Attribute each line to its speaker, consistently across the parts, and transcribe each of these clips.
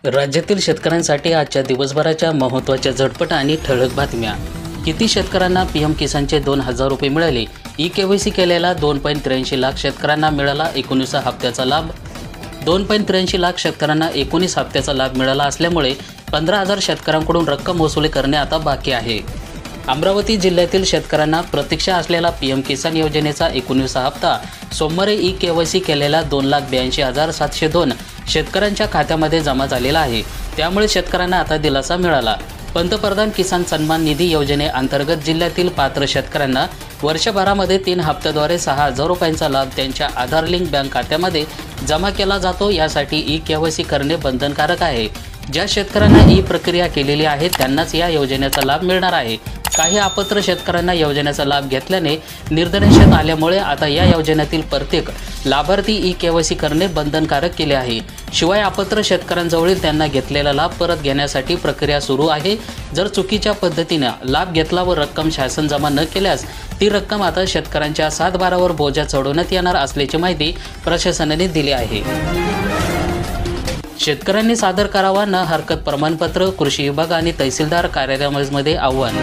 Speaker 1: राज्यातील शेतकऱ्यांसाठी आजच्या दिवसभराच्या महत्त्वाच्या झटपट आणि ठळक बातम्या. किती शेतकऱ्यांना पीएम किसानचे 2,000 रुपये मिळाले? ई-केवायसी केलेला 2.83 लाख शेतकऱ्यांना मिळाला 19 हप्त्याचा लाभ. 2.83 लाख शेतकऱ्यांना 19 हप्त्याचा लाभ मिळाला असल्यामुळे 15,000 शेतकऱ्यांकडून रक्कम वसुली करणे आता बाकी आहे. अमरावती जिल्ह्यातील शेतकऱ्यांना प्रतीक्षा असलेला पीएम किसान योजनेचा 19 हप्ता सोमवारी ई-केवायसी केलेल्या 2,82,702 शेतकऱ्यांच्या खात्यामध्ये जमा झालेला आहे. त्यामुळे शेतकऱ्यांना आता दिलासा मिळाला. पंतप्रधान किसान सन्मान निधी योजनेअंतर्गत जिल्ह्यातील पात्र शेतकऱ्यांना वर्षभरामध्ये 3 हप्त्याद्वारे 6,000 रुपयांचा लाभ त्यांच्या आधार लिंक बँक खात्यामध्ये जमा केला जातो. यासाठी ई-केवायसी करणे बंधनकारक आहे. ज्या शेतकऱ्यांना ई प्रक्रिया केलेली आहे त्यांनाच या योजनेचा लाभ मिळणार आहे. काही अपात्र शेतकऱ्यांना योजनेचा लाभ घेतल्याने निर्देशात आल्यामुळे आता या योजनेतील प्रत्येक लाभार्थी ई-केवायसी करणे बंधनकारक केले आहे. शिवाय अपात्र शेतकऱ्यांजवळील त्यांना घेतलेला लाभ परत घेण्यासाठी प्रक्रिया सुरू आहे. जर चुकीच्या पद्धतीने लाभ घेतला व रक्कम शासन जमा न केल्यास ती रक्कम आता शेतकऱ्यांच्या 7/12वर बोजा चढवण्यात येणार असल्याची माहिती प्रशासनाने दिली आहे. शेतकऱ्यांनी सादर करावा न हरकत प्रमाणपत्र. कृषी विभाग आणि तहसीलदार कार्यालयामध्ये आव्हान.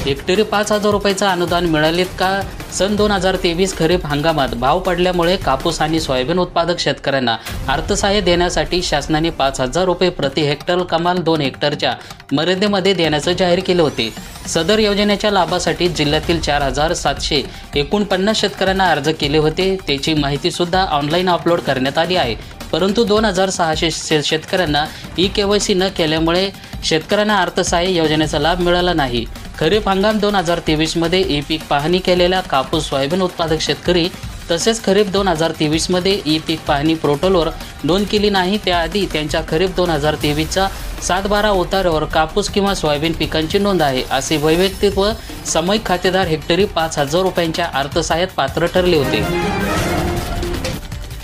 Speaker 1: हेक्टरी 5,000 रुपयाचं अनुदान मिळालेत का? सन 2023 खरीप हंगामात भाव पडल्यामुळे कापूस आणि सोयाबीन उत्पादक शेतकऱ्यांना अर्थसहाय्य देण्यासाठी शासनाने 5,000 रुपये प्रति हेक्टर कमाल 2 हेक्टरच्या मर्यादेमध्ये देण्याचे जाहीर केले होते. सदर योजनेच्या लाभासाठी जिल्ह्यातील 4,749 शेतकऱ्यांना अर्ज केले होते. त्याची माहिती सुद्धा ऑनलाईन अपलोड करण्यात आली आहे. परंतु 2,600 शेतकऱ्यांना ई-केवायसी न केल्यामुळे शेतकऱ्यांना अर्थसहाय्य योजनेचा लाभ मिळाला नाही. खरीप हंगाम 2023 मध्ये ई पीक पाहणी केलेल्या कापूस सोयाबीन उत्पादक शेतकरी तसेच खरीप 2023 मध्ये ई पीक पाहणी पोर्टलवर नोंद केली नाही त्याआधी त्यांच्या खरीप 2023चा 7/12 उतार्यावर कापूस किंवा सोयाबीन पिकांची नोंद आहे. असे वैयक्तिक व सामूहिक खातेदार हेक्टरी 5,000 रुपयांच्या अर्थसहाय्यात पात्र ठरले होते.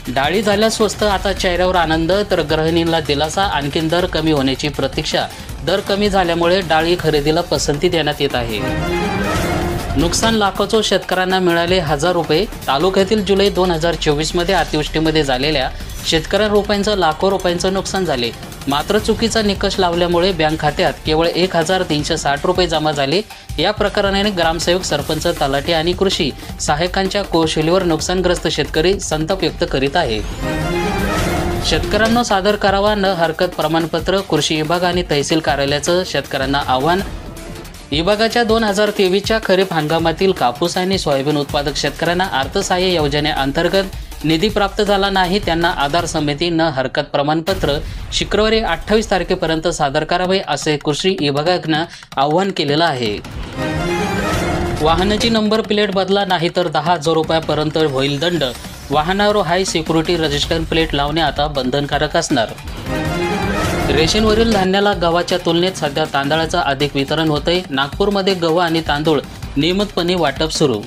Speaker 1: डाळी झाल्या स्वस्त, आता चेहऱ्यावर आनंद. तर गृहिणींना दिलासा, आणखीन दर कमी होण्याची प्रतीक्षा. दर कमी झाल्यामुळे डाळी खरेदीला पसंती देण्यात येत आहे. नुकसान लाखोचं शेतकऱ्यांना मिळाले 1,000 रुपये. तालुक्यातील जुलै 2024 मध्ये अतिवृष्टीमध्ये झालेल्या शेतकऱ्यांना रुपयांचं लाखो रुपयांचं नुकसान झाले. मात्र चुकीचा निकष लावल्यामुळे बँक खात्यात केवळ 1,360 रुपये जमा झाले. या प्रकरणाने ग्रामसेवक, सरपंच, तलाठी आणि कृषी सहाय्यकांच्या कौशल्यावर नुकसानग्रस्त शेतकरी संताप व्यक्त करीत आहे. शेतकऱ्यांना सादर करावा न हरकत प्रमाणपत्र. कृषी विभाग आणि तहसील कार्यालयाचं शेतकऱ्यांना आव्हान. विभागाच्या 2023च्या खरीप हंगामातील कापूस आणि सोयाबीन उत्पादक शेतकऱ्यांना अर्थसहाय्य योजनेअंतर्गत निधी प्राप्त झाला नाही. त्यांना आधार समिती न हरकत प्रमाणपत्र शुक्रवारी 28 तारखेपर्यंत सादर करावे असे कृषी विभागानं आवाहन केलेलं आहे. वाहनाची नंबर प्लेट बदला नाही तर 10,000 रुपयापर्यंत होईल दंड. वाहनावर हाय सिक्युरिटी रजिस्टर प्लेट लावणे आता बंधनकारक असणार. रेशनवरील धान्याला गव्हाच्या तुलनेत सध्या तांदळाचं अधिक वितरण होतंय. नागपूरमध्ये गहू आणि तांदूळ नियमितपणे वाटप सुरू.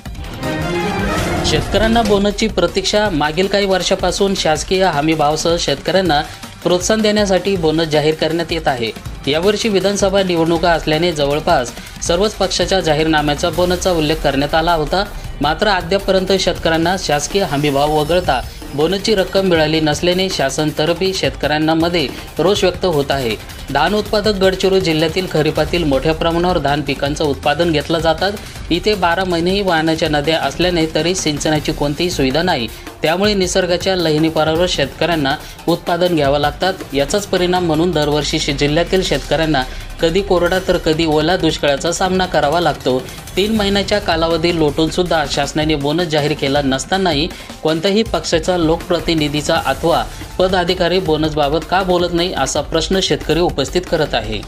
Speaker 1: शेतकऱ्यांना बोनसची प्रतीक्षा. मागील काही वर्षापासून शासकीय हमी भावासह शेतकऱ्यांना प्रोत्साहन देण्यासाठी बोनस जाहीर करण्यात येत आहे. यावर्षी विधानसभा निवडणुका असल्याने जवळपास सर्वच पक्षाच्या जाहीरनाम्याचा बोनसचा उल्लेख करण्यात आला होता. मात्र अद्यापपर्यंत शेतकऱ्यांना शासकीय हमीभाव वगळता बोनसची रक्कम मिळाली नसल्याने शासनातर्फे शेतकऱ्यांमध्ये रोष व्यक्त होत आहे. धान उत्पादक गडचिरोली जिल्ह्यातील खरीपातील मोठ्या प्रमाणावर धान पिकांचं उत्पादन घेतलं जातात. इथे 12 महिनेही वाहनाच्या नद्या असल्याने तरी सिंचनाची कोणतीही सुविधा नाही. त्यामुळे निसर्गाच्या लहिणीपारावर शेतकऱ्यांना उत्पादन घ्यावं लागतात. याचाच परिणाम म्हणून दरवर्षी जिल्ह्यातील शेतकऱ्यांना कधी कोरडा तर कधी ओला दुष्काळाचा सामना करावा लागतो. 3 महिन्याच्या कालावधी लोटून सुद्धा शासनाने बोनस जाहीर केला नसतानाही कोणत्याही पक्षाचा लोकप्रतिनिधीचा अथवा पदाधिकारी बोनसबाबत का बोलत नाही असा प्रश्न शेतकरी उपस्थित करत आहे.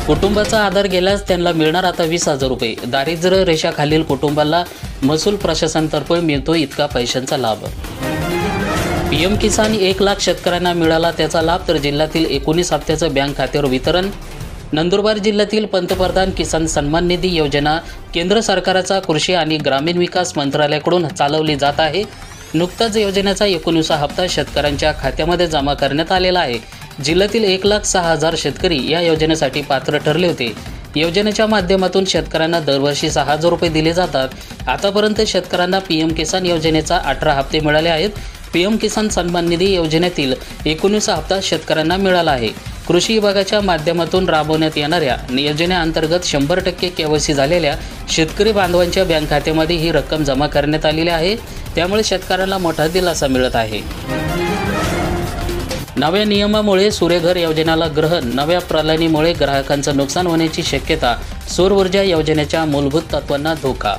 Speaker 1: कुटुंबाचा आधार गेल्यास त्यांना मिळणार आता 20,000 रुपये. दारिद्र्य रेषाखालील कुटुंबाला महसूल प्रशासनातर्फे मिळतो इतका पैशांचा लाभ. पीएम किसान 1 लाख शेतकऱ्यांना मिळाला त्याचा लाभ. तर जिल्ह्यातील 19 हप्त्याचं बँक खात्यावर वितरण. नंदुरबार जिल्ह्यातील पंतप्रधान किसान सन्मान निधी योजना केंद्र सरकारचा कृषी आणि ग्रामीण विकास मंत्रालयाकडून चालवली जात आहे. नुकताच योजनेचा 19 हप्ता शेतकऱ्यांच्या खात्यामध्ये जमा करण्यात आलेला आहे. जिल्ह्यातील 1,06,000 शेतकरी या योजनेसाठी पात्र ठरले होते. योजनेच्या माध्यमातून शेतकऱ्यांना दरवर्षी 6,000 रुपये दिले जातात. आतापर्यंत शेतकऱ्यांना पीएम किसान योजनेचा 18 हप्ते मिळाले आहेत. पीएम किसान सन्मान निधी योजनेतील 19 हप्ता शेतकऱ्यांना मिळाला आहे। कृषी विभागाच्या माध्यमातून राबवण्यात येणाऱ्या योजनेअंतर्गत 100% केवायसी झालेल्या शेतकरी बांधवांच्या बँक खात्यामध्ये ही रक्कम जमा करण्यात आलेली आहे। त्यामुळे शेतकऱ्यांना मोठा दिलासा मिळत आहे। नव्या नियमामुळे सूर्यघर योजनेला ग्रहण, नव्या प्रणालीमुळे ग्राहकांचं नुकसान होण्याची शक्यता, सौर ऊर्जा योजनेच्या मूलभूत तत्वांना धोका।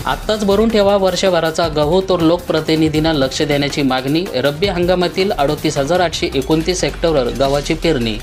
Speaker 1: आत्ताच भरून ठेवा वर्षभराचा गहू, तर लोकप्रतिनिधींना लक्ष देण्याची मागणी। रब्बी हंगामातील 38,829 हेक्टरवर गव्हाची पेरणी।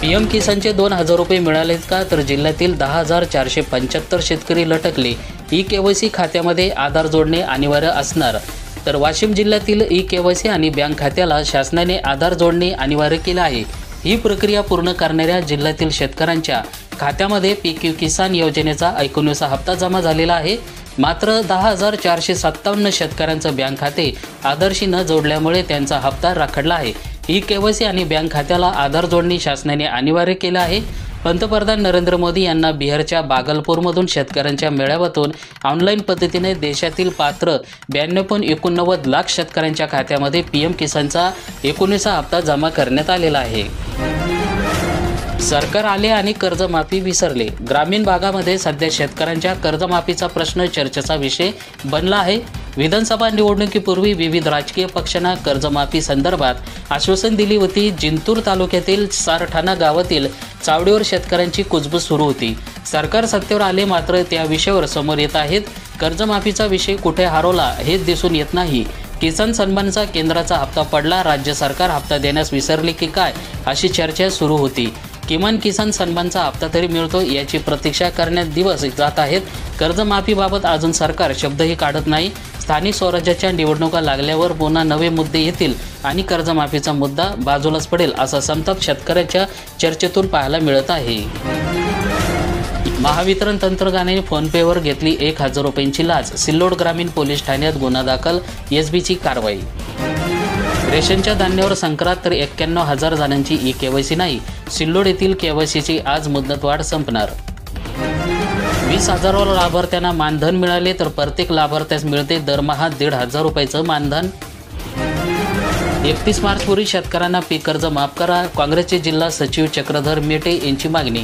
Speaker 1: पीएम किसानचे 2,000 रुपये मिळालेत का? तर जिल्ह्यातील 10,475 शेतकरी लटकले। ई-केवायसी खात्यामध्ये आधार जोडणे अनिवार्य असणार। तर वाशिम जिल्ह्यातील ई-केवायसी आणि बँक खात्याला शासनाने आधार जोडणे अनिवार्य केले आहे। ही प्रक्रिया पूर्ण करणाऱ्या जिल्ह्यातील शेतकऱ्यांच्या खात्यामध्ये पीएम किसान योजनेचा 19 हप्ता जमा झालेला आहे। मात्र 10,457 शेतकऱ्यांचं बँक खाते आधारशी न जोडल्यामुळे त्यांचा हप्ता रखडला आहे। ई-केवायसी आणि बँक खात्याला आधार जोडणे शासनाने अनिवार्य केले आहे। पंतप्रधान नरेंद्र मोदी यांना बिहारच्या बागलपूरमधून शेतकऱ्यांच्या मेळाव्यातून ऑनलाईन पद्धतीने देशातील पात्र 92.89 लाख शेतकऱ्यांच्या खात्यामध्ये पीएम किसानचा 19 हप्ता जमा करण्यात आलेला आहे। सरकार आले आणि कर्जमाफी विसरले। ग्रामीण भागामध्ये सध्या शेतकऱ्यांच्या कर्जमाफीचा प्रश्न चर्चेचा विषय बनला आहे। विधानसभा निवडणुकीपूर्वी विविध राजकीय पक्षांना कर्जमाफी संदर्भात आश्वासन दिली होती। जिंतूर तालुक्यातील सारठाणा गावातील चावडीवर शेतकऱ्यांची कुजबूज सुरू होती। सरकार सत्तेवर आले मात्र त्या विषयावर समोर येत आहेत। कर्जमाफीचा विषय कुठे हरवला हेच दिसून येत नाही। किसान सन्मानचा केंद्राचा हप्ता पडला, राज्य सरकार हप्ता देण्यास विसरले की काय, अशी चर्चा सुरू होती। किमान किसान सन्मानचा हप्ता तरी मिळतो याची प्रतीक्षा करण्यात दिवस जात आहेत। कर्जमाफीबाबत अजून सरकार शब्दही काढत नाही। स्थानिक स्वराज्याच्या निवडणुका लागल्यावर पुन्हा नवे मुद्दे येतील आणि कर्जमाफीचा मुद्दा बाजूलाच पडेल, असा संताप शेतकऱ्यांच्या चर्चेतून पाहायला मिळत आहे। महावितरण तंत्रज्ञानाने फोनपेवर घेतली 1,000 रुपयांची लाच, सिल्लोड ग्रामीण पोलीस ठाण्यात गुन्हा दाखल, एसबीची कारवाई। रेशनच्या धान्यावर संक्रांत, तर 91,000 जणांची ई-केवायसी नाही। सिल्लोड येथील केवायसीची आज मुदतवाढ संपणार। 20,000 लाभार्थ्यांना मानधन मिळाले, तर प्रत्येक लाभार्थ्यास मिळते दरमहा 1,500 रुपयाचं मानधन। 31 मार्चपूर्वी शेतकऱ्यांना पीक कर्ज माफ करा, काँग्रेसचे जिल्हा सचिव चक्रधर मेटे यांची मागणी।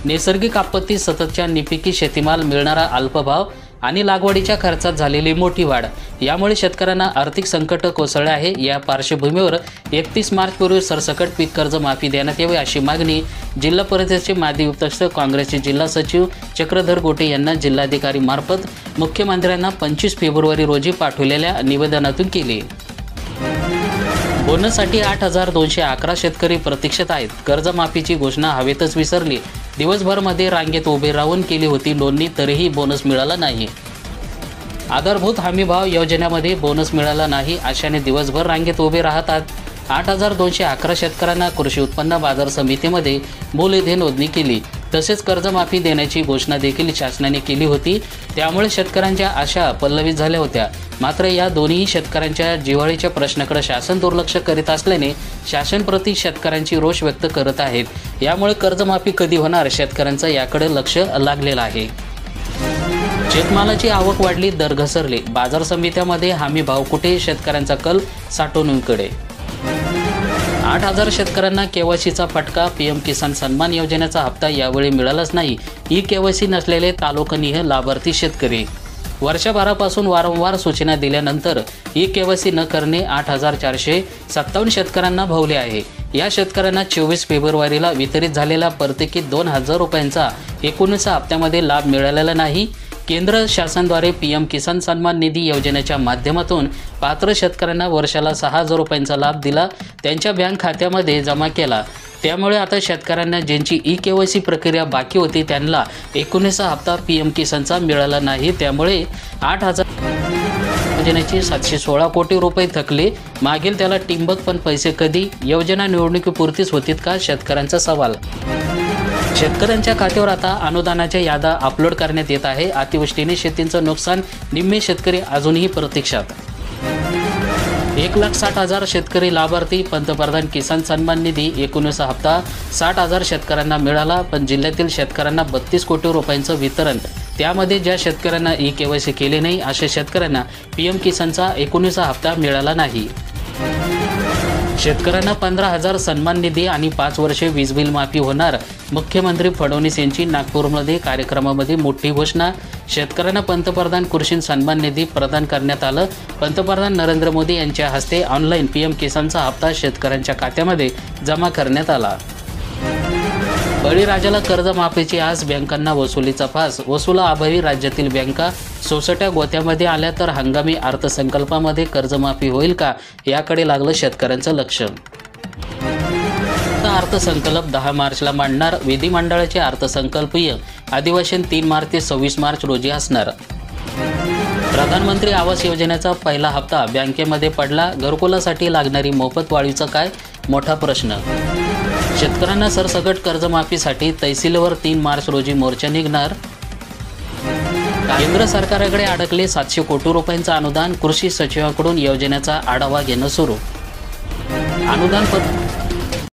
Speaker 1: नैसर्गिक आपत्ती, सततच्या निपिकी शेतीमाल मिळणारा अल्प भाव आणि लागवडीच्या खर्चात झालेली मोठी वाढ यामुळे शेतकऱ्यांना आर्थिक संकट कोसळले आहे। या पार्श्वभूमीवर 31 मार्चपूर्वी सरसकट पीक कर्ज माफी देण्यात यावी अशी मागणी जिल्हा परिषदेचे माजी उपाध्यक्ष काँग्रेसचे जिल्हा सचिव चक्रधर गोटे यांना जिल्हाधिकारी मार्फत मुख्यमंत्र्यांना 25 फेब्रुवारी रोजी पाठवलेल्या निवेदनातून केली। बोनससाठी 8,211 शेतकरी प्रतीक्षेत आहेत। कर्जमाफीची घोषणा हवेतच विसरली। दिवसभरमध्ये रांगेत उभे राहून केली होती नोंदणी, तरीही बोनस मिळाला नाही। आधारभूत हमी भाव योजनेमध्ये बोनस मिळाला नाही अशाने दिवसभर रांगेत उभे राहतात। 8,211 शेतकऱ्यांना कृषी उत्पन्न बाजार समितीमध्ये मूलधन नोंदणी केली। तसेच कर्जमाफी देण्याची घोषणा देखील शासनाने केली होती। त्यामुळे शेतकऱ्यांच्या आशा पल्लवित झाल्या होत्या। मात्र या दोन्ही शेतकऱ्यांच्या जिव्हाळीच्या प्रश्नाकडे शासन दुर्लक्ष करीत असल्याने शासनप्रती शेतकऱ्यांची रोष व्यक्त करत आहेत। यामुळे कर्जमाफी कधी होणार, शेतकऱ्यांचं याकडे लक्ष लागलेलं आहे। शेतमालाची आवक वाढली, दर घसरले, बाजार समित्यामध्ये हमी भाव कुठे, शेतकऱ्यांचा कल साठवणुकीकडे। 8,000 शेतकऱ्यांना केवायसीचा फटका, पीएम किसान सन्मान योजनेचा हप्ता यावेळी मिळालाच नाही। ई-केवायसी नसलेले तालुकानिहाय लाभार्थी शेतकरी। वर्षभरापासून वारंवार सूचना दिल्यानंतर ई-केवायसी न करणे 8,457 शेतकऱ्यांना भोवले आहे। या शेतकऱ्यांना 24 फेब्रुवारीला वितरित झालेला प्रत्येकी 2,000 रुपयांचा 19 हप्त्यामध्ये लाभ मिळालेला नाही। केंद्र शासनाद्वारे पीएम किसान सन्मान निधी योजनेच्या माध्यमातून पात्र शेतकऱ्यांना वर्षाला 6,000 रुपयांचा लाभ दिला, त्यांच्या बँक खात्यामध्ये जमा केला। त्यामुळे आता शेतकऱ्यांना ज्यांची ई-केवायसी प्रक्रिया बाकी होती त्यांना 19 हप्ता पीएम किसानचा मिळाला नाही। त्यामुळे 8,000 योजनेची 716 कोटी रुपये थकले। मागील त्याला टिंबक, पण पैसे कधी? योजना निवडणुकीपुरतीच होतीत का, शेतकऱ्यांचा सवाल। शेतकऱ्यांच्या खात्यावर आता अनुदानाच्या याद्या अपलोड करण्यात येत आहे। अतिवृष्टीने शेतीचं नुकसान, निम्मे शेतकरी अजूनही प्रतीक्षात। 1,60,000 शेतकरी लाभार्थी, पंतप्रधान किसान सन्मान निधी 19 हप्ता 60,000 शेतकऱ्यांना मिळाला, पण जिल्ह्यातील शेतकऱ्यांना 32 कोटी रुपयांचं वितरण त्यामध्ये ज्या शेतकऱ्यांना ई-केवायसी केले नाही अशा शेतकऱ्यांना पीएम किसानचा 19वा हप्ता मिळाला नाही। शेतकऱ्यांना 15,000 सन्मान निधी आणि 5 वर्षे वीज बिल माफी होणार। मुख्यमंत्री फडणवीस यांची नागपूरमध्ये कार्यक्रमामध्ये मोठी घोषणा। शेतकऱ्यांना पंतप्रधान कृषी सन्मान निधी प्रदान करण्यात आलं। पंतप्रधान नरेंद्र मोदी यांच्या हस्ते ऑनलाईन पीएम किसानचा हप्ता शेतकऱ्यांच्या खात्यामध्ये जमा करण्यात आला। बळीराजाला कर्जमाफीची आज बँकांना वसुलीचा फास। वसुलाअभावी राज्यातील बँका सोसाट्या गोत्यामध्ये आल्या तर हंगामी अर्थसंकल्पामध्ये कर्जमाफी होईल का याकडे लागलं शेतकऱ्यांचं लक्ष। अर्थसंकल्प 10 मार्चला मांडणार। विधिमंडळाचे अर्थसंकल्पीय अधिवेशन 3 मार्च ते 26 मार्च रोजी असणार। प्रधानमंत्री आवास योजनेचा पहिला हप्ता बँकेमध्ये पडला। घरकुलासाठी लागणारी मोफत वाळीचा काय मोठा प्रश्न। शेतकऱ्यांना सरसकट कर्जमाफीसाठी तहसीलवर 3 मार्च रोजी मोर्चा निघणार। केंद्र सरकारकडे अडकले 700 कोटी रुपयांचं अनुदान। कृषी सचिवांकडून योजनेचा आढावा घेणं सुरू। अनुदान